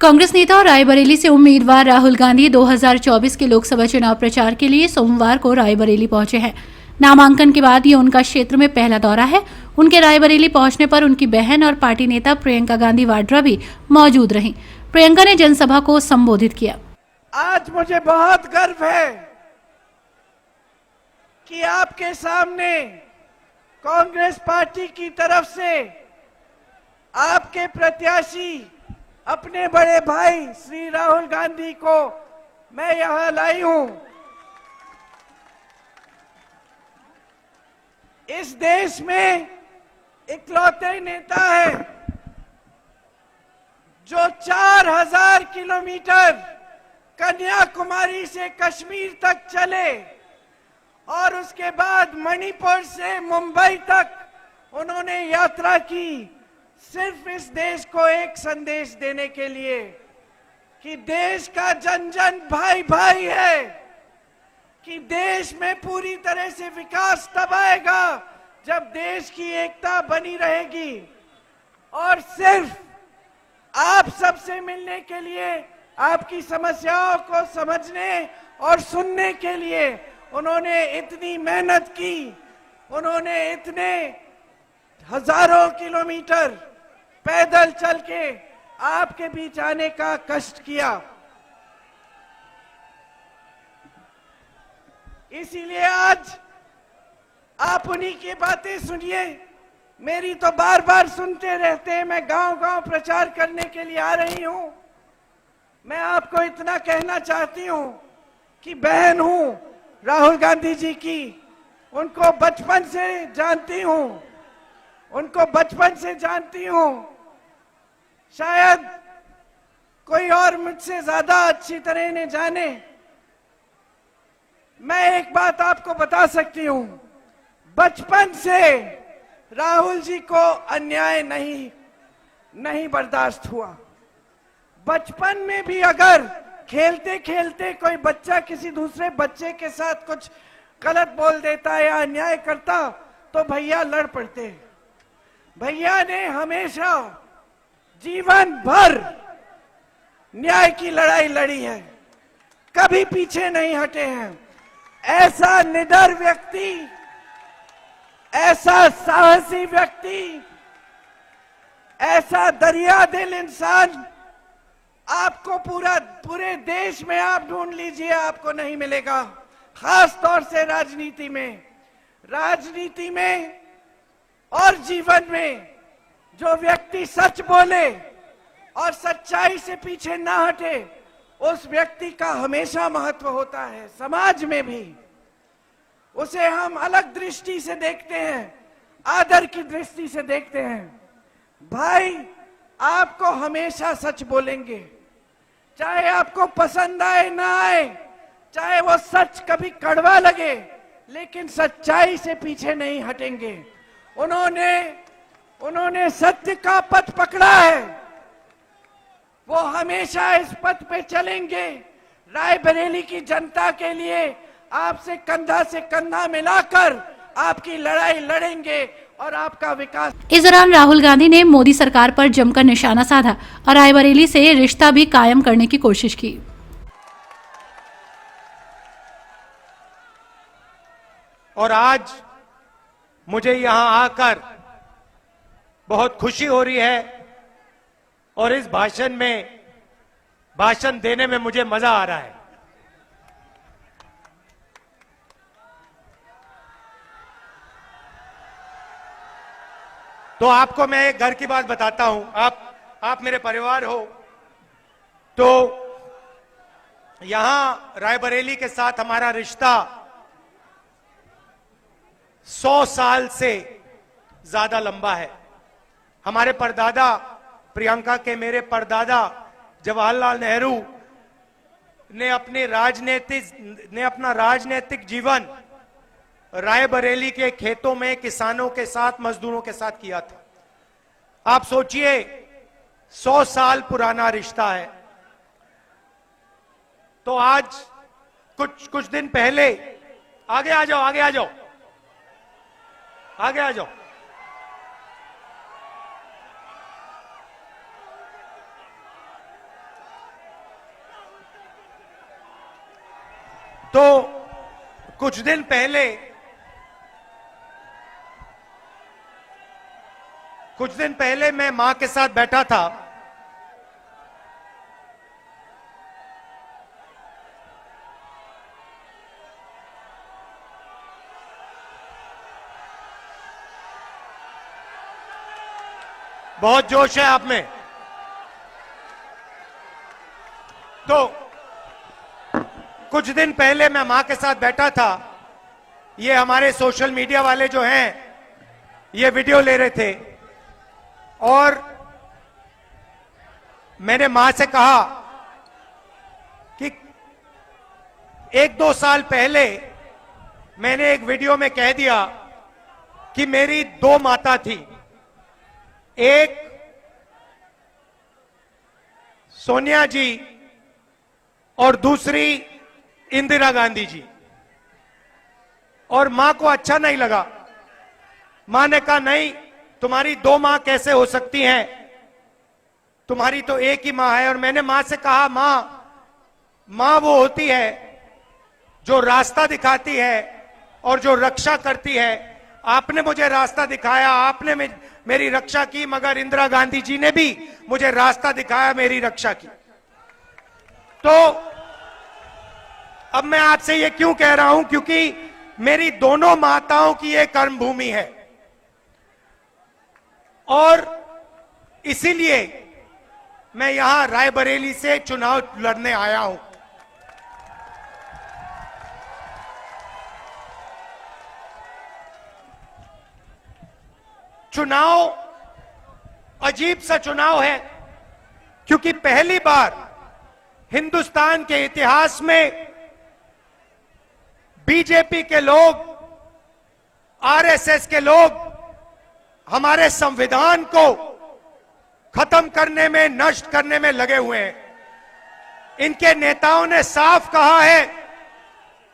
कांग्रेस नेता और रायबरेली से उम्मीदवार राहुल गांधी 2024 के लोकसभा चुनाव प्रचार के लिए सोमवार को रायबरेली पहुंचे हैं। नामांकन के बाद ये उनका क्षेत्र में पहला दौरा है। उनके रायबरेली पहुंचने पर उनकी बहन और पार्टी नेता प्रियंका गांधी वाड्रा भी मौजूद रहीं। प्रियंका ने जनसभा को संबोधित किया। आज मुझे बहुत गर्व है कि आपके सामने कांग्रेस पार्टी की तरफ से आपके प्रत्याशी अपने बड़े भाई श्री राहुल गांधी को मैं यहां लाई हूं। इस देश में इकलौते नेता है जो 4000 किलोमीटर कन्याकुमारी से कश्मीर तक चले और उसके बाद मणिपुर से मुंबई तक उन्होंने यात्रा की, सिर्फ इस देश को एक संदेश देने के लिए कि देश का जन जन भाई भाई है, कि देश में पूरी तरह से विकास तब आएगा जब देश की एकता बनी रहेगी। और सिर्फ आप सबसे मिलने के लिए, आपकी समस्याओं को समझने और सुनने के लिए उन्होंने इतनी मेहनत की, उन्होंने इतने हजारों किलोमीटर पैदल चल के आपके बीच आने का कष्ट किया। इसीलिए आज आप उन्हीं की बातें सुनिए। मेरी तो बार बार सुनते रहते हैं। मैं गांव-गांव प्रचार करने के लिए आ रही हूं। मैं आपको इतना कहना चाहती हूं कि बहन हूं राहुल गांधी जी की, उनको बचपन से जानती हूं, शायद कोई और मुझसे ज्यादा अच्छी तरह ने जाने। मैं एक बात आपको बता सकती हूं, बचपन से राहुल जी को अन्याय नहीं बर्दाश्त हुआ। बचपन में भी अगर खेलते खेलते कोई बच्चा किसी दूसरे बच्चे के साथ कुछ गलत बोल देता या अन्याय करता तो भैया लड़ पड़ते। भैया ने हमेशा जीवन भर न्याय की लड़ाई लड़ी है, कभी पीछे नहीं हटे हैं। ऐसा निडर व्यक्ति, ऐसा साहसी व्यक्ति, ऐसा दरिया दिल इंसान आपको पूरे देश में आप ढूंढ लीजिए, आपको नहीं मिलेगा। खास तौर से राजनीति में और जीवन में जो व्यक्ति सच बोले और सच्चाई से पीछे ना हटे, उस व्यक्ति का हमेशा महत्व होता है। समाज में भी उसे हम अलग दृष्टि से देखते हैं, आदर की दृष्टि से देखते हैं। भाई आपको हमेशा सच बोलेंगे, चाहे आपको पसंद आए ना आए, चाहे वो सच कभी कड़वा लगे, लेकिन सच्चाई से पीछे नहीं हटेंगे। उन्होंने सत्य का पथ पकड़ा है, वो हमेशा इस पथ पे चलेंगे। रायबरेली की जनता के लिए आपसे कंधा से कंधा मिलाकर आपकी लड़ाई लड़ेंगे और आपका विकास। इस दौरान राहुल गांधी ने मोदी सरकार पर जमकर निशाना साधा और रायबरेली से रिश्ता भी कायम करने की कोशिश की। और आज मुझे यहां आकर बहुत खुशी हो रही है और इस भाषण देने में मुझे मजा आ रहा है। तो आपको मैं एक घर की बात बताता हूं। आप मेरे परिवार हो, तो यहां रायबरेली के साथ हमारा रिश्ता 100 साल से ज्यादा लंबा है। हमारे परदादा प्रियंका के मेरे परदादा जवाहरलाल नेहरू ने अपना राजनीतिक जीवन रायबरेली के खेतों में किसानों के साथ, मजदूरों के साथ किया था। आप सोचिए, 100 साल पुराना रिश्ता है। तो आज कुछ दिन पहले, आगे आ जाओ। तो कुछ दिन पहले मैं मां के साथ बैठा था। बहुत जोश है आप में। तो कुछ दिन पहले मैं मां के साथ बैठा था। ये हमारे सोशल मीडिया वाले जो हैं ये वीडियो ले रहे थे और मैंने मां से कहा कि 1-2 साल पहले मैंने एक वीडियो में कह दिया कि मेरी 2 माता थी, एक सोनिया जी और दूसरी इंदिरा गांधी जी। और मां को अच्छा नहीं लगा। मां ने कहा नहीं, तुम्हारी 2 मां कैसे हो सकती हैं, तुम्हारी तो एक ही मां है। और मैंने मां से कहा मां वो होती है जो रास्ता दिखाती है और जो रक्षा करती है। आपने मुझे रास्ता दिखाया, आपने मेरी रक्षा की, मगर इंदिरा गांधी जी ने भी मुझे रास्ता दिखाया, मेरी रक्षा की। तो अब मैं आपसे ये क्यों कह रहा हूं, क्योंकि मेरी दोनों माताओं की ये कर्मभूमि है और इसीलिए मैं यहां रायबरेली से चुनाव लड़ने आया हूं। चुनाव अजीब सा चुनाव है क्योंकि पहली बार हिंदुस्तान के इतिहास में बीजेपी के लोग, आरएसएस के लोग हमारे संविधान को खत्म करने में, नष्ट करने में लगे हुए हैं। इनके नेताओं ने साफ कहा है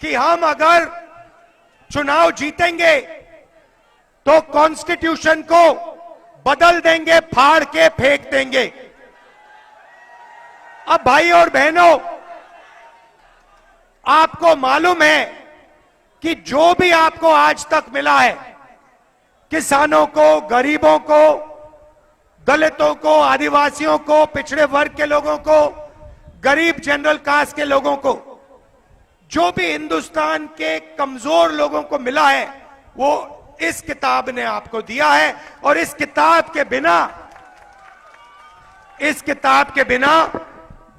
कि हम अगर चुनाव जीतेंगे तो कॉन्स्टिट्यूशन को बदल देंगे, फाड़ के फेंक देंगे। अब भाई और बहनों, आपको मालूम है कि जो भी आपको आज तक मिला है, किसानों को, गरीबों को, दलितों को, आदिवासियों को, पिछड़े वर्ग के लोगों को, गरीब जनरल कास्ट के लोगों को, जो भी हिंदुस्तान के कमजोर लोगों को मिला है वो इस किताब ने आपको दिया है। और इस किताब के बिना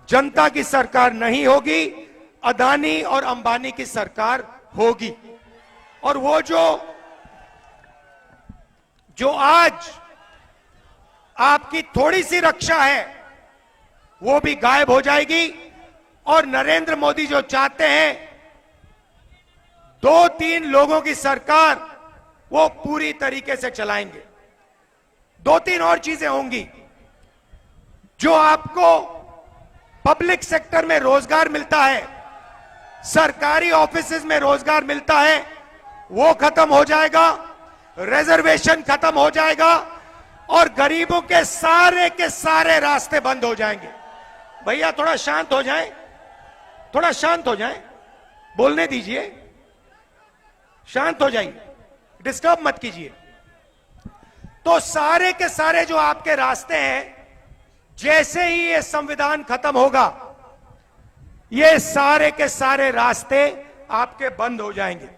जनता की सरकार नहीं होगी, अदानी और अंबानी की सरकार होगी। और वो जो आज आपकी थोड़ी सी रक्षा है वो भी गायब हो जाएगी। और नरेंद्र मोदी जो चाहते हैं 2-3 लोगों की सरकार, वो पूरी तरीके से चलाएंगे। 2-3 और चीजें होंगी। जो आपको पब्लिक सेक्टर में रोजगार मिलता है, सरकारी ऑफिसेज में रोजगार मिलता है, वो खत्म हो जाएगा, रिजर्वेशन खत्म हो जाएगा और गरीबों के सारे रास्ते बंद हो जाएंगे। भैया थोड़ा शांत हो जाएं, थोड़ा शांत हो जाएं, बोलने दीजिए, शांत हो जाइए, डिस्टर्ब मत कीजिए। तो सारे के सारे जो आपके रास्ते हैं, जैसे ही ये संविधान खत्म होगा, ये सारे के सारे रास्ते आपके बंद हो जाएंगे।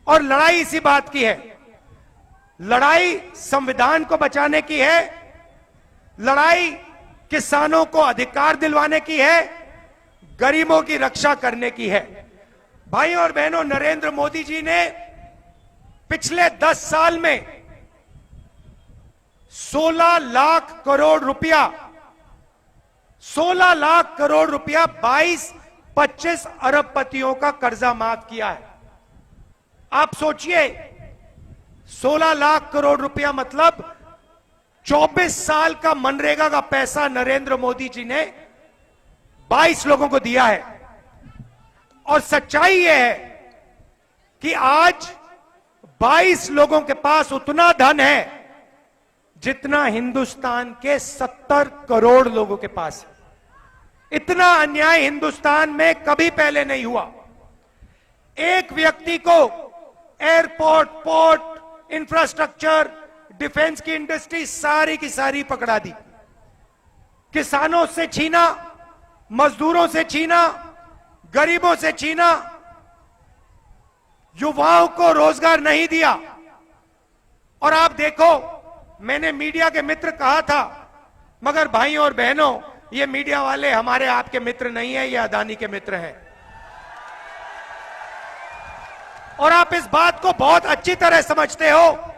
और लड़ाई इसी बात की है। लड़ाई संविधान को बचाने की है, लड़ाई किसानों को अधिकार दिलवाने की है, गरीबों की रक्षा करने की है। भाई और बहनों, नरेंद्र मोदी जी ने पिछले 10 साल में 16 लाख करोड़ रुपया 22-25 अरबपतियों का कर्जा माफ किया है। आप सोचिए, 16 लाख करोड़ रुपया मतलब 24 साल का मनरेगा का पैसा नरेंद्र मोदी जी ने 22 लोगों को दिया है। और सच्चाई यह है कि आज 22 लोगों के पास उतना धन है जितना हिंदुस्तान के 70 करोड़ लोगों के पास है। इतना अन्याय हिंदुस्तान में कभी पहले नहीं हुआ। एक व्यक्ति को एयरपोर्ट, पोर्ट, इंफ्रास्ट्रक्चर, डिफेंस की इंडस्ट्री सारी की सारी पकड़ा दी। किसानों से छीना, मजदूरों से छीना, गरीबों से छीना, युवाओं को रोजगार नहीं दिया। और आप देखो, मैंने मीडिया के मित्र कहा था, मगर भाइयों और बहनों, ये मीडिया वाले हमारे आपके मित्र नहीं है, ये अदानी के मित्र हैं। और आप इस बात को बहुत अच्छी तरह समझते हो।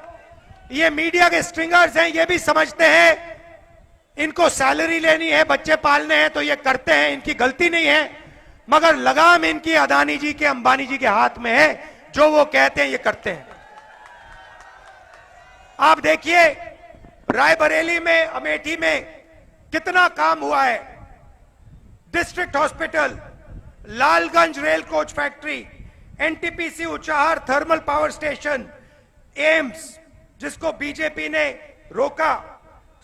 ये मीडिया के स्ट्रिंगर्स हैं, ये भी समझते हैं इनको सैलरी लेनी है, बच्चे पालने हैं तो ये करते हैं, इनकी गलती नहीं है, मगर लगाम इनकी अदानी जी के, अंबानी जी के हाथ में है। जो वो कहते हैं ये करते हैं। आप देखिए रायबरेली में, अमेठी में कितना काम हुआ है। District hospital, Lalganj rail coach factory, NTPC Unchahar thermal power station, AIIMS जिसको बीजेपी ने रोका,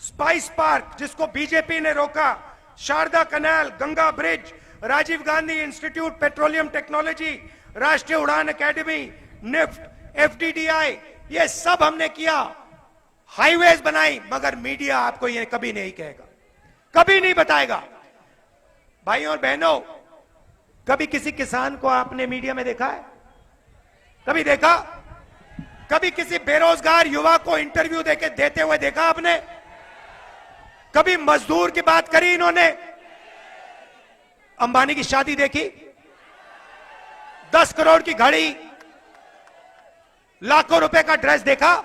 स्पाइस पार्क जिसको बीजेपी ने रोका, Sharda canal, Ganga bridge, Rajiv Gandhi institute petroleum technology, Rashtriya Udan academy, NIFT, FDDI, ये सब हमने किया। हाईवेज बनाई, मगर मीडिया आपको ये कभी नहीं कहेगा, कभी नहीं बताएगा। भाइयों और बहनों, कभी किसी किसान को आपने मीडिया में देखा है? कभी देखा? कभी किसी बेरोजगार युवा को इंटरव्यू देते हुए देखा आपने? कभी मजदूर की बात करी इन्होंने? अंबानी की शादी देखी? 10 करोड़ की घड़ी, लाखों रुपए का ड्रेस देखा?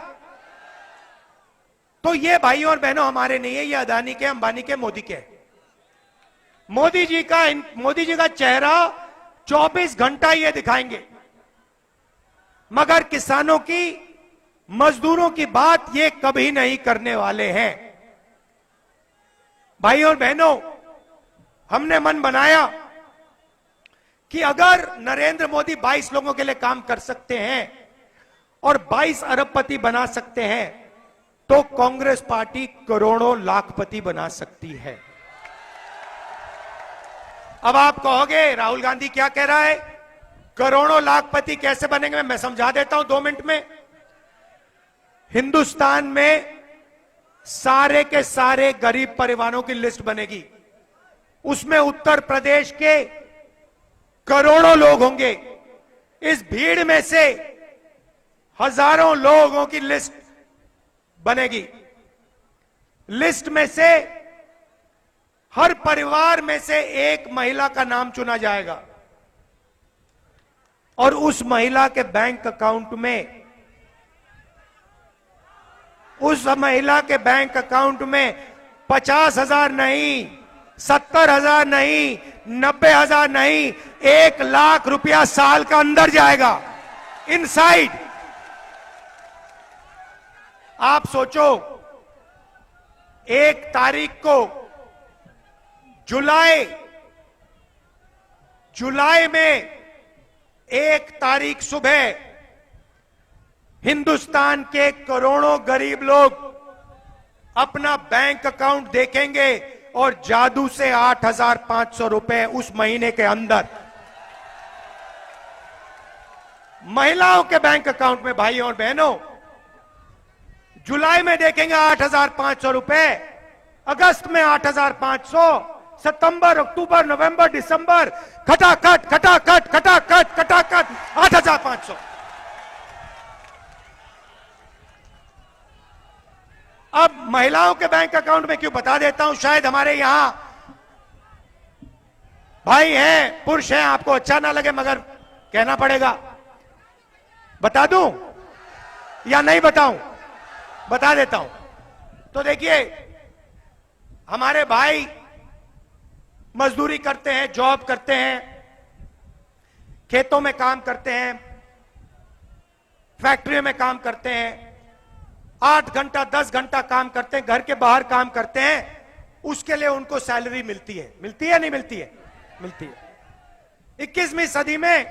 तो ये भाइयों और बहनों हमारे नहीं है, ये अदानी के, अंबानी के, मोदी के। मोदी जी का चेहरा 24 घंटा ये दिखाएंगे, मगर किसानों की, मजदूरों की बात ये कभी नहीं करने वाले हैं। भाइयों और बहनों, हमने मन बनाया कि अगर नरेंद्र मोदी 22 लोगों के लिए काम कर सकते हैं और 22 अरबपति बना सकते हैं, तो कांग्रेस पार्टी करोड़ों लाखपति बना सकती है। अब आप कहोगे राहुल गांधी क्या कह रहा है, करोड़ों लाखपति कैसे बनेंगे? मैं समझा देता हूं 2 मिनट में। हिंदुस्तान में सारे के सारे गरीब परिवारों की लिस्ट बनेगी, उसमें उत्तर प्रदेश के करोड़ों लोग होंगे। इस भीड़ में से हजारों लोगों की लिस्ट बनेगी। लिस्ट में से हर परिवार में से एक महिला का नाम चुना जाएगा और उस महिला के बैंक अकाउंट में, उस महिला के बैंक अकाउंट में 50,000 नहीं, 70,000 नहीं, 90,000 नहीं, 1 लाख रुपया साल का अंदर जाएगा, इनसाइड। आप सोचो, 1 तारीख को जुलाई में 1 तारीख सुबह हिंदुस्तान के करोड़ों गरीब लोग अपना बैंक अकाउंट देखेंगे और जादू से 8,500 रुपए उस महीने के अंदर महिलाओं के बैंक अकाउंट में। भाइयों और बहनों, जुलाई में देखेंगे 8,500 रुपए, अगस्त में 8,500, सितंबर, अक्टूबर, नवंबर, दिसंबर, खटाखट खटाखट खटाखट खटाखट 8,500। अब महिलाओं के बैंक अकाउंट में क्यों बता देता हूं, शायद हमारे यहां भाई हैं, पुरुष हैं, आपको अच्छा ना लगे, मगर कहना पड़ेगा। बता दूं या नहीं बताऊं? बता देता हूं। तो देखिए, हमारे भाई मजदूरी करते हैं, जॉब करते हैं, खेतों में काम करते हैं, फैक्ट्रियों में काम करते हैं, 8 घंटा 10 घंटा काम करते हैं, घर के बाहर काम करते हैं, उसके लिए उनको सैलरी मिलती है। मिलती है नहीं मिलती है? मिलती है। 21वीं सदी में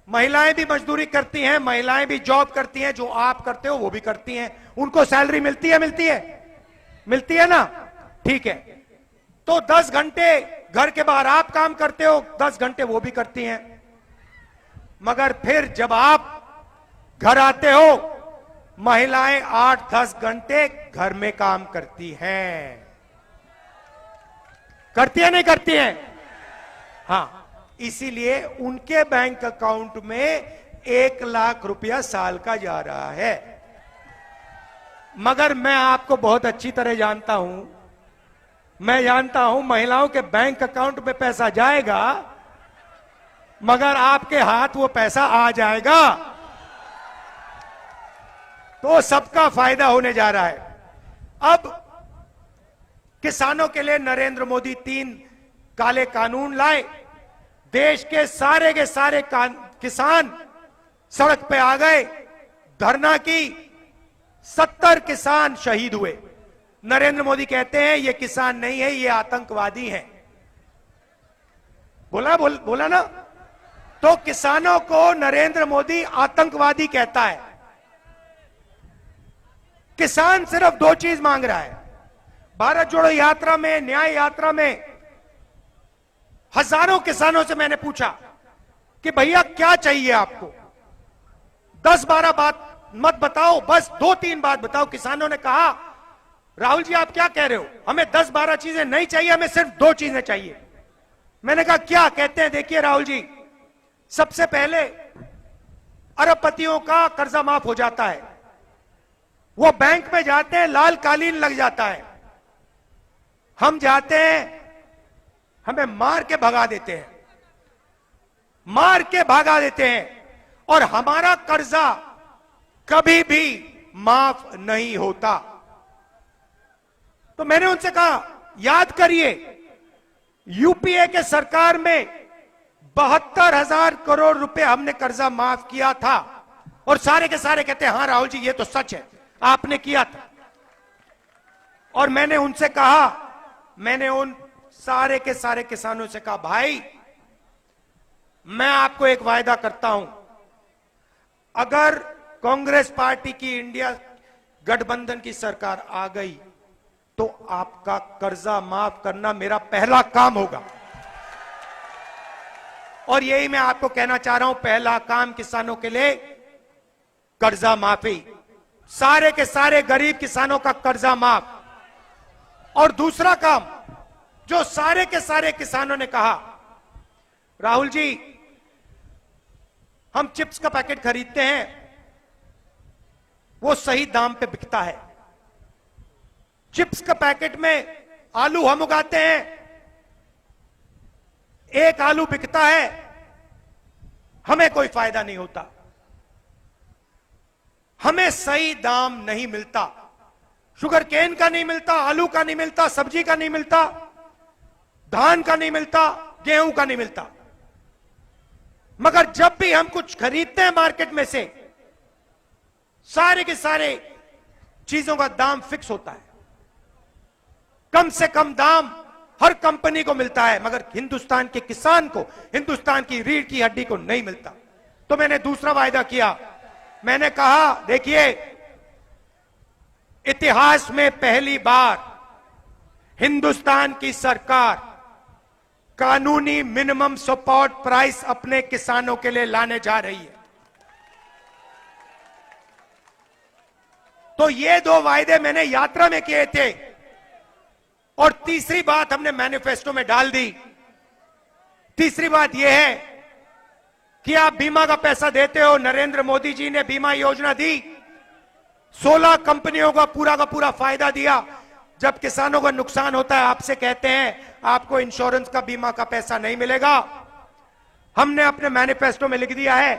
महिलाएं भी मजदूरी करती हैं, महिलाएं भी जॉब करती हैं, जो आप करते हो वो भी करती हैं, उनको सैलरी मिलती है? मिलती है? मिलती है ना? ठीक है। तो 10 घंटे घर के बाहर आप काम करते हो, 10 घंटे वो भी करती हैं। मगर फिर जब आप घर आते हो, महिलाएं 8-10 घंटे घर में काम करती हैं। करती है नहीं करती है? हां, इसीलिए उनके बैंक अकाउंट में 1 लाख रुपया साल का जा रहा है। मगर मैं आपको बहुत अच्छी तरह जानता हूं, मैं जानता हूं महिलाओं के बैंक अकाउंट में पैसा जाएगा, मगर आपके हाथ वो पैसा आ जाएगा, तो सबका फायदा होने जा रहा है। अब किसानों के लिए नरेंद्र मोदी 3 काले कानून लाए। देश के सारे किसान सड़क पे आ गए, धरना की। 70 किसान शहीद हुए। नरेंद्र मोदी कहते हैं ये किसान नहीं है, ये आतंकवादी हैं। बोला ना? तो किसानों को नरेंद्र मोदी आतंकवादी कहता है। किसान सिर्फ 2 चीज मांग रहा है। भारत जोड़ो यात्रा में, न्याय यात्रा में हजारों किसानों से मैंने पूछा कि भैया क्या चाहिए आपको? 10-12 बात मत बताओ, बस 2-3 बात बताओ। किसानों ने कहा राहुल जी आप क्या कह रहे हो, हमें 10-12 चीजें नहीं चाहिए, हमें सिर्फ 2 चीजें चाहिए। मैंने कहा क्या? कहते हैं देखिए राहुल जी, सबसे पहले अरबपतियों का कर्जा माफ हो जाता है। वो बैंक में जाते हैं, लाल कालीन लग जाता है। हम जाते हैं, हमें मार के भगा देते हैं, और हमारा कर्जा कभी भी माफ नहीं होता। तो मैंने उनसे कहा याद करिए, यूपीए के सरकार में 72,000 करोड़ रुपए हमने कर्जा माफ किया था, और सारे के सारे कहते हैं हाँ राहुल जी ये तो सच है, आपने किया था। और मैंने उनसे कहा, मैंने उन सारे के सारे किसानों से कहा भाई मैं आपको एक वायदा करता हूं, अगर कांग्रेस पार्टी की इंडिया गठबंधन की सरकार आ गई तो आपका कर्जा माफ करना मेरा पहला काम होगा। और यही मैं आपको कहना चाह रहा हूं, पहला काम किसानों के लिए कर्जा माफी, सारे के सारे गरीब किसानों का कर्जा माफ। और दूसरा काम जो सारे के सारे किसानों ने कहा, राहुल जी हम चिप्स का पैकेट खरीदते हैं, वो सही दाम पे बिकता है। चिप्स का पैकेट में आलू हम उगाते हैं, एक आलू बिकता है, हमें कोई फायदा नहीं होता, हमें सही दाम नहीं मिलता। शुगर केन का नहीं मिलता, आलू का नहीं मिलता, सब्जी का नहीं मिलता, धान का नहीं मिलता, गेहूं का नहीं मिलता। मगर जब भी हम कुछ खरीदते हैं मार्केट में से, सारे के सारे चीजों का दाम फिक्स होता है, कम से कम दाम हर कंपनी को मिलता है, मगर हिंदुस्तान के किसान को, हिंदुस्तान की रीढ़ की हड्डी को नहीं मिलता। तो मैंने दूसरा वायदा किया, मैंने कहा देखिए इतिहास में पहली बार हिंदुस्तान की सरकार कानूनी मिनिमम सपोर्ट प्राइस अपने किसानों के लिए लाने जा रही है। तो ये 2 वायदे मैंने यात्रा में किए थे, और तीसरी बात हमने मैनिफेस्टो में डाल दी। तीसरी बात यह है कि आप बीमा का पैसा देते हो, नरेंद्र मोदी जी ने बीमा योजना दी, 16 कंपनियों का पूरा फायदा दिया। जब किसानों का नुकसान होता है आपसे कहते हैं आपको इंश्योरेंस का बीमा का पैसा नहीं मिलेगा। हमने अपने मैनिफेस्टो में लिख दिया है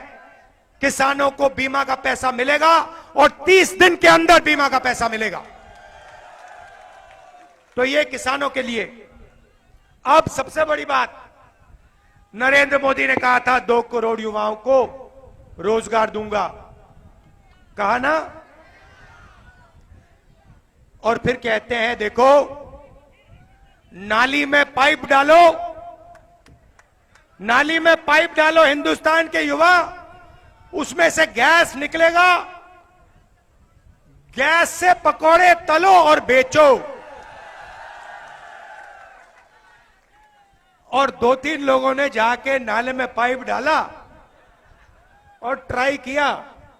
किसानों को बीमा का पैसा मिलेगा, और 30 दिन के अंदर बीमा का पैसा मिलेगा। तो ये किसानों के लिए। अब सबसे बड़ी बात, नरेंद्र मोदी ने कहा था 2 करोड़ युवाओं को रोजगार दूंगा, कहा ना, और फिर कहते हैं देखो नाली में पाइप डालो, नाली में पाइप डालो हिंदुस्तान के युवा, उसमें से गैस निकलेगा, गैस से पकोड़े तलो और बेचो। और 2-3 लोगों ने जाके नाले में पाइप डाला, और ट्राई किया,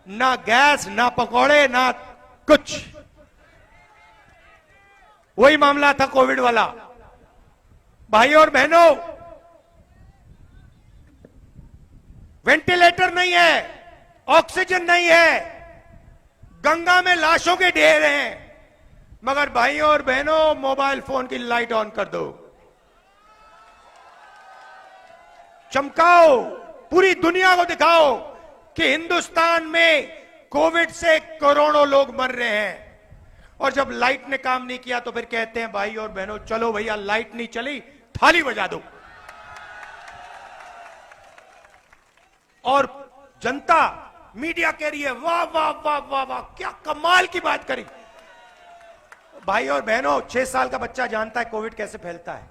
ना गैस ना पकौड़े ना कुछ। वही मामला था कोविड वाला। भाइयों और बहनों, वेंटिलेटर नहीं है, ऑक्सीजन नहीं है, गंगा में लाशों के ढेर हैं, मगर भाइयों और बहनों मोबाइल फोन की लाइट ऑन कर दो, चमकाओ, पूरी दुनिया को दिखाओ कि हिंदुस्तान में कोविड से करोड़ों लोग मर रहे हैं। और जब लाइट ने काम नहीं किया तो फिर कहते हैं भाई और बहनों चलो भैया लाइट नहीं चली, थाली बजा दो। और जनता मीडिया कह रही है वाह वाह वाह वाह वाह, क्या कमाल की बात करी। भाई और बहनों, 6 साल का बच्चा जानता है कोविड कैसे फैलता है।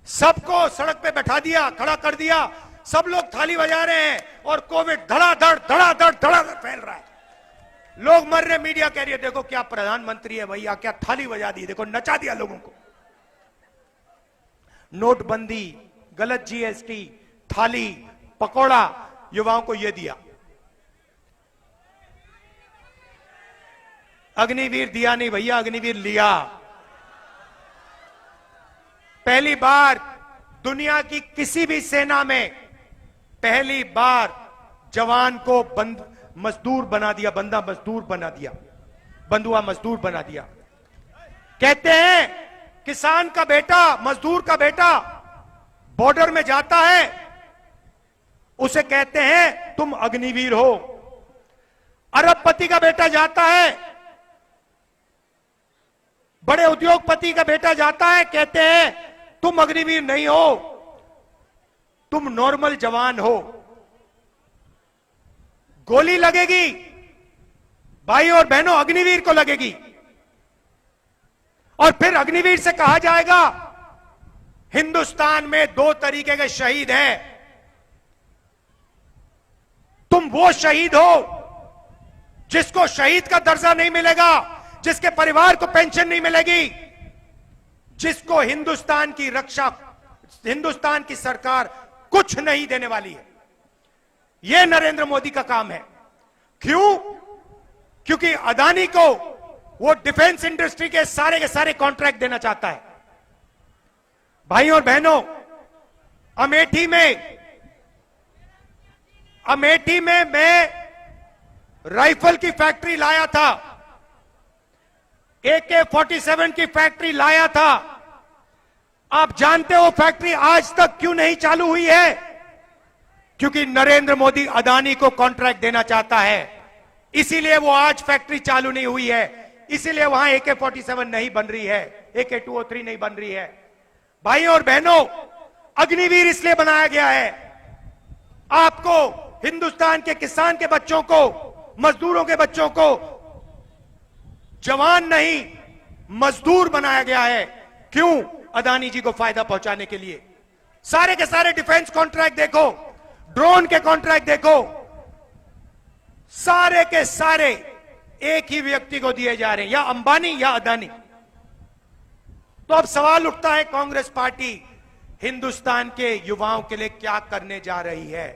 सबको सड़क पे बैठा दिया, खड़ा कर दिया, सब लोग थाली बजा रहे हैं और कोविड धड़ाधड़ धड़ाधड़ धड़ाधड़ फैल रहा है, लोग मर रहे। मीडिया कह रही है देखो क्या प्रधानमंत्री है भैया, क्या थाली बजा दी, देखो नचा दिया लोगों को। नोटबंदी, गलत जीएसटी, थाली, पकौड़ा, युवाओं को यह दिया। अग्निवीर दिया नहीं भैया, अग्निवीर लिया। पहली बार दुनिया की किसी भी सेना में पहली बार जवान को मजदूर बना दिया, बंदा मजदूर बना दिया, बंधुआ मजदूर बना दिया। कहते हैं किसान का बेटा, मजदूर का बेटा बॉर्डर में जाता है, उसे कहते हैं तुम अग्निवीर हो। अरबपति का बेटा जाता है, बड़े उद्योगपति का बेटा जाता है, कहते हैं तुम अग्निवीर नहीं हो, तुम नॉर्मल जवान हो। गोली लगेगी भाई और बहनों, अग्निवीर को लगेगी, और फिर अग्निवीर से कहा जाएगा हिंदुस्तान में 2 तरीके के शहीद हैं, तुम वो शहीद हो जिसको शहीद का दर्जा नहीं मिलेगा, जिसके परिवार को पेंशन नहीं मिलेगी, जिसको हिंदुस्तान की रक्षा, हिंदुस्तान की सरकार कुछ नहीं देने वाली है। यह नरेंद्र मोदी का काम है। क्यों? क्योंकि अदानी को वो डिफेंस इंडस्ट्री के सारे कॉन्ट्रैक्ट देना चाहता है। भाइयों और बहनों, अमेठी में मैं राइफल की फैक्ट्री लाया था, AK-47 की फैक्ट्री लाया था। आप जानते हो फैक्ट्री आज तक क्यों नहीं चालू हुई है? क्योंकि नरेंद्र मोदी अदानी को कॉन्ट्रैक्ट देना चाहता है, इसीलिए वो आज फैक्ट्री चालू नहीं हुई है, इसीलिए वहां AK-47 नहीं बन रही है, AK-203 नहीं बन रही है। भाइयों और बहनों, अग्निवीर इसलिए बनाया गया है, आपको, हिंदुस्तान के किसान के बच्चों को, मजदूरों के बच्चों को जवान नहीं मजदूर बनाया गया है। क्यों? अदानी जी को फायदा पहुंचाने के लिए। सारे के सारे डिफेंस कॉन्ट्रैक्ट देखो, ड्रोन के कॉन्ट्रैक्ट देखो, सारे के सारे एक ही व्यक्ति को दिए जा रहे हैं, या अंबानी या अदानी। तो अब सवाल उठता है कांग्रेस पार्टी हिंदुस्तान के युवाओं के लिए क्या करने जा रही है?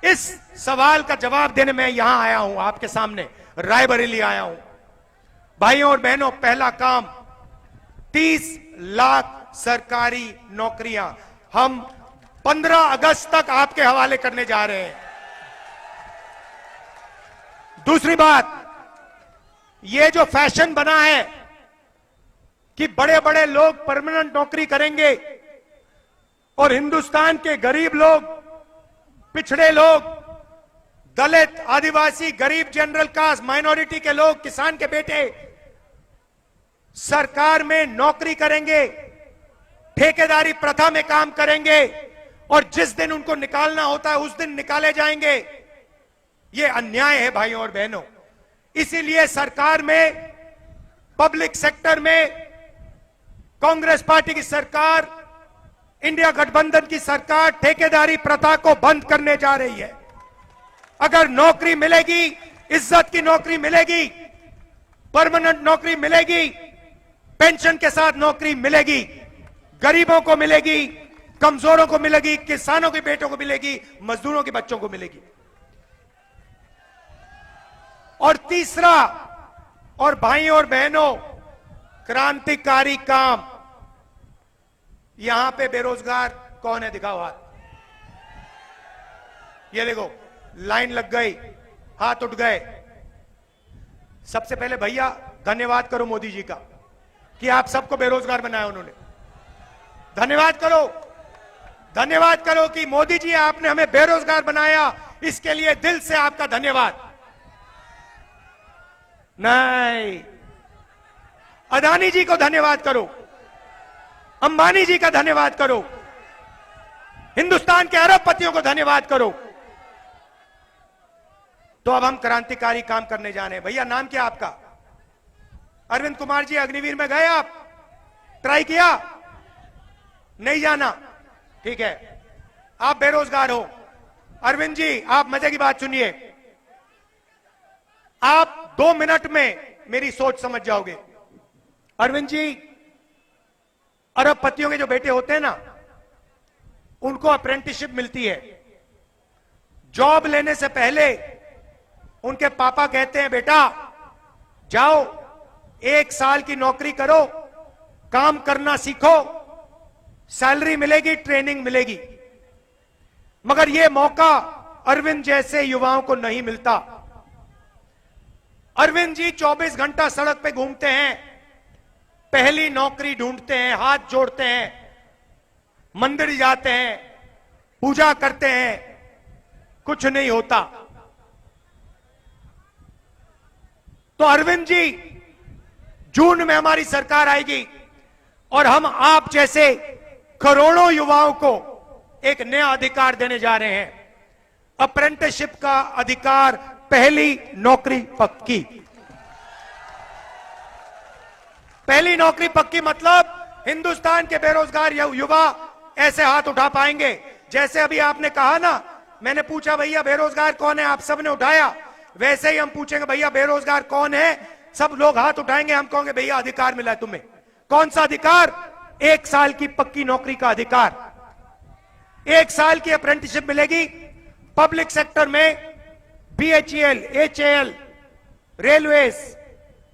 इस सवाल का जवाब देने में यहां आया हूं, आपके सामने रायबरेली आया हूं। भाइयों और बहनों, पहला काम 30 लाख सरकारी नौकरियां हम 15 अगस्त तक आपके हवाले करने जा रहे हैं। दूसरी बात, ये जो फैशन बना है कि बड़े बड़े लोग परमानेंट नौकरी करेंगे और हिंदुस्तान के गरीब लोग, पिछड़े लोग, दलित, आदिवासी, गरीब, जनरल कास्ट, माइनॉरिटी के लोग, किसान के बेटे सरकार में नौकरी करेंगे, ठेकेदारी प्रथा में काम करेंगे और जिस दिन उनको निकालना होता है उस दिन निकाले जाएंगे। यह अन्याय है भाइयों और बहनों। इसीलिए सरकार में, पब्लिक सेक्टर में कांग्रेस पार्टी की सरकार, इंडिया गठबंधन की सरकार ठेकेदारी प्रथा को बंद करने जा रही है। अगर नौकरी मिलेगी, इज्जत की नौकरी मिलेगी, परमानेंट नौकरी मिलेगी, पेंशन के साथ नौकरी मिलेगी, गरीबों को मिलेगी, कमजोरों को मिलेगी, किसानों के बेटों को मिलेगी, मजदूरों के बच्चों को मिलेगी। और तीसरा, और भाइयों और बहनों, क्रांतिकारी काम। यहां पे बेरोजगार कौन है, दिखाओ हाथ। ये देखो, लाइन लग गई, हाथ उठ गए। सबसे पहले भैया धन्यवाद करो मोदी जी का कि आप सबको बेरोजगार बनाया उन्होंने। धन्यवाद करो, धन्यवाद करो कि मोदी जी आपने हमें बेरोजगार बनाया, इसके लिए दिल से आपका धन्यवाद। नहीं, अदानी जी को धन्यवाद करो, अंबानी जी का धन्यवाद करो, हिंदुस्तान के अरबपतियों को धन्यवाद करो। तो अब हम क्रांतिकारी काम करने जा रहे हैं। भैया नाम क्या आपका? अरविंद कुमार जी, अग्निवीर में गए आप? ट्राई किया? नहीं जाना, ठीक है। आप बेरोजगार हो। अरविंद जी, आप मजे की बात सुनिए। आप 2 मिनट में मेरी सोच समझ जाओगे। अरविंद जी, अरबपतियों के जो बेटे होते हैं ना, उनको अप्रेंटिसशिप मिलती है। जॉब लेने से पहले उनके पापा कहते हैं, बेटा जाओ 1 साल की नौकरी करो, काम करना सीखो, सैलरी मिलेगी, ट्रेनिंग मिलेगी। मगर यह मौका अरविंद जैसे युवाओं को नहीं मिलता। अरविंद जी 24 घंटा सड़क पे घूमते हैं, पहली नौकरी ढूंढते हैं, हाथ जोड़ते हैं, मंदिर जाते हैं, पूजा करते हैं, कुछ नहीं होता। तो अरविंद जी, जून में हमारी सरकार आएगी और हम आप जैसे करोड़ों युवाओं को एक नया अधिकार देने जा रहे हैं। अप्रेंटिसशिप का अधिकार, पहली नौकरी पक्की। पहली नौकरी पक्की मतलब हिंदुस्तान के बेरोजगार युवा ऐसे हाथ उठा पाएंगे। जैसे अभी आपने कहा ना, मैंने पूछा भैया बेरोजगार कौन है, आप सबने उठाया। वैसे ही हम पूछेंगे भैया बेरोजगार कौन है, सब लोग हाथ उठाएंगे, हम कहेंगे भैया अधिकार मिला है तुम्हें। कौन सा अधिकार? 1 साल की पक्की नौकरी का अधिकार। 1 साल की अप्रेंटिसशिप मिलेगी पब्लिक सेक्टर में, BHEL, HAL, railways,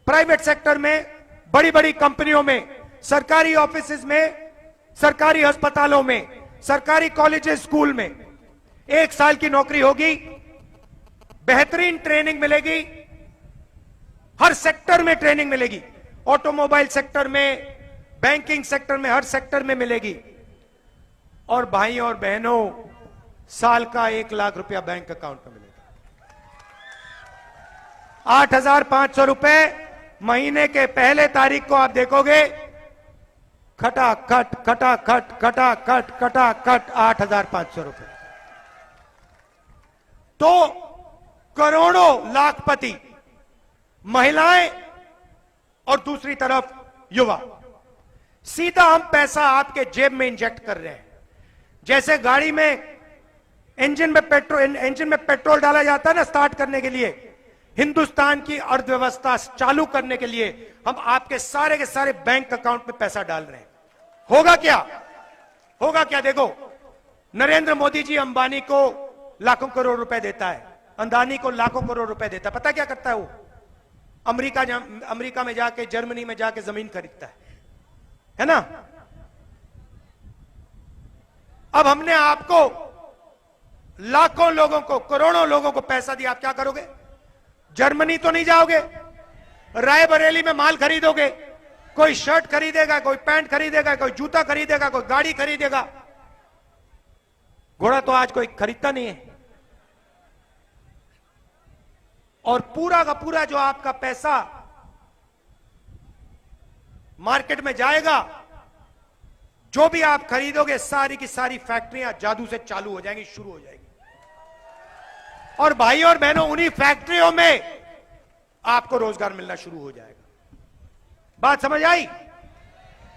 private sector में, बड़ी बड़ी कंपनियों में, सरकारी ऑफिसेज में, सरकारी अस्पतालों में, सरकारी कॉलेजेस, स्कूल में 1 साल की नौकरी होगी। बेहतरीन ट्रेनिंग मिलेगी, हर सेक्टर में ट्रेनिंग मिलेगी, ऑटोमोबाइल सेक्टर में, बैंकिंग सेक्टर में, हर सेक्टर में मिलेगी। और भाइयों और बहनों, साल का 1 लाख रुपया बैंक अकाउंट में मिलेगा। 8,500 रुपए महीने के पहले तारीख को आप देखोगे, खटाखट खटाखट खटाखट खटाखट 8,500 रुपए। तो करोड़ों लाखपति महिलाएं और दूसरी तरफ युवा, सीधा हम पैसा आपके जेब में इंजेक्ट कर रहे हैं। जैसे गाड़ी में इंजन में पेट्रोल डाला जाता है ना स्टार्ट करने के लिए, हिंदुस्तान की अर्थव्यवस्था चालू करने के लिए हम आपके सारे के सारे बैंक अकाउंट में पैसा डाल रहे हैं। होगा क्या? होगा क्या? देखो, नरेंद्र मोदी जी अंबानी को लाखों करोड़ रुपए देता है, अदानी को लाखों करोड़ रुपए देता है। पता क्या करता है वो? अमेरिका में जाके, जर्मनी में जाके जमीन खरीदता है ना? अब हमने आपको लाखों लोगों को, करोड़ों लोगों को पैसा दिया, आप क्या करोगे? जर्मनी तो नहीं जाओगे, रायबरेली में माल खरीदोगे, कोई शर्ट खरीदेगा, कोई पैंट खरीदेगा, कोई जूता खरीदेगा, कोई गाड़ी खरीदेगा। घोड़ा तो आज कोई खरीदता नहीं है। और पूरा का पूरा जो आपका पैसा मार्केट में जाएगा, जो भी आप खरीदोगे, सारी की सारी फैक्ट्रियां जादू से चालू हो जाएंगी, शुरू हो जाएंगी। और भाइयों और बहनों, उन्हीं फैक्ट्रियों में आपको रोजगार मिलना शुरू हो जाएगा। बात समझ आई?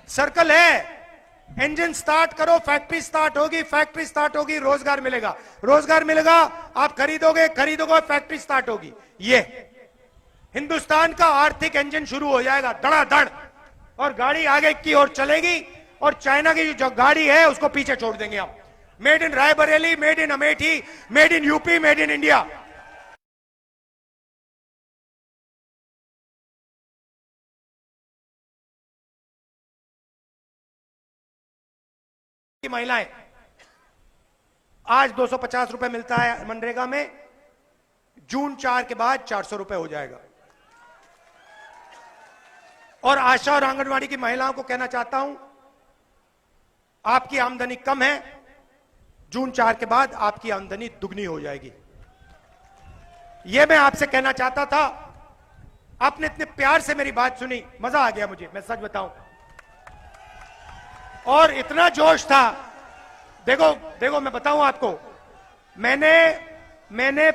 सर्कल है। इंजन स्टार्ट करो, फैक्ट्री स्टार्ट होगी, फैक्ट्री स्टार्ट होगी, रोजगार मिलेगा, रोजगार मिलेगा, आप खरीदोगे, खरीदोगे, फैक्ट्री स्टार्ट होगी। ये हिंदुस्तान का आर्थिक इंजन शुरू हो जाएगा धड़ाधड़, और गाड़ी आगे की ओर चलेगी, और चाइना की जो गाड़ी है उसको पीछे छोड़ देंगे आप। Made in Raebareli, made in Amethi, made in UP, made in India. की महिलाएं, आज 250 रुपए मिलता है मनरेगा में, जून 4 के बाद 400 रुपए हो जाएगा। और आशा और आंगनवाड़ी की महिलाओं को कहना चाहता हूं, आपकी आमदनी कम है, जून 4 के बाद आपकी आमदनी दुगनी हो जाएगी। यह मैं आपसे कहना चाहता था। आपने इतने प्यार से मेरी बात सुनी, मजा आ गया मुझे, मैं सच बताऊं। और इतना जोश था, देखो मैं बताऊं आपको, मैंने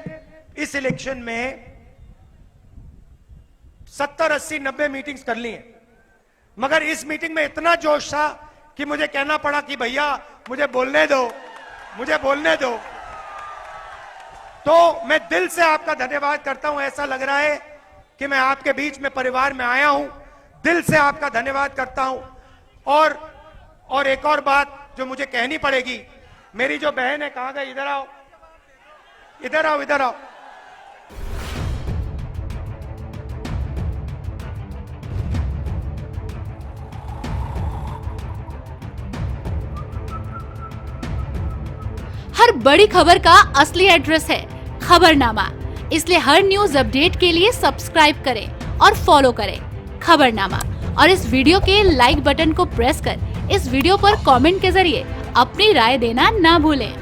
इस इलेक्शन में 70, 80, 90 मीटिंग्स कर ली हैं, मगर इस मीटिंग में इतना जोश था कि मुझे कहना पड़ा कि भैया मुझे बोलने दो। तो मैं दिल से आपका धन्यवाद करता हूं। ऐसा लग रहा है कि मैं आपके बीच में परिवार में आया हूं। दिल से आपका धन्यवाद करता हूं। और एक और बात जो मुझे कहनी पड़ेगी, मेरी जो बहन है, कहां गई? इधर आओ। हर बड़ी खबर का असली एड्रेस है खबरनामा, इसलिए हर न्यूज अपडेट के लिए सब्सक्राइब करें और फॉलो करें खबरनामा। और इस वीडियो के लाइक बटन को प्रेस कर इस वीडियो पर कमेंट के जरिए अपनी राय देना ना भूलें।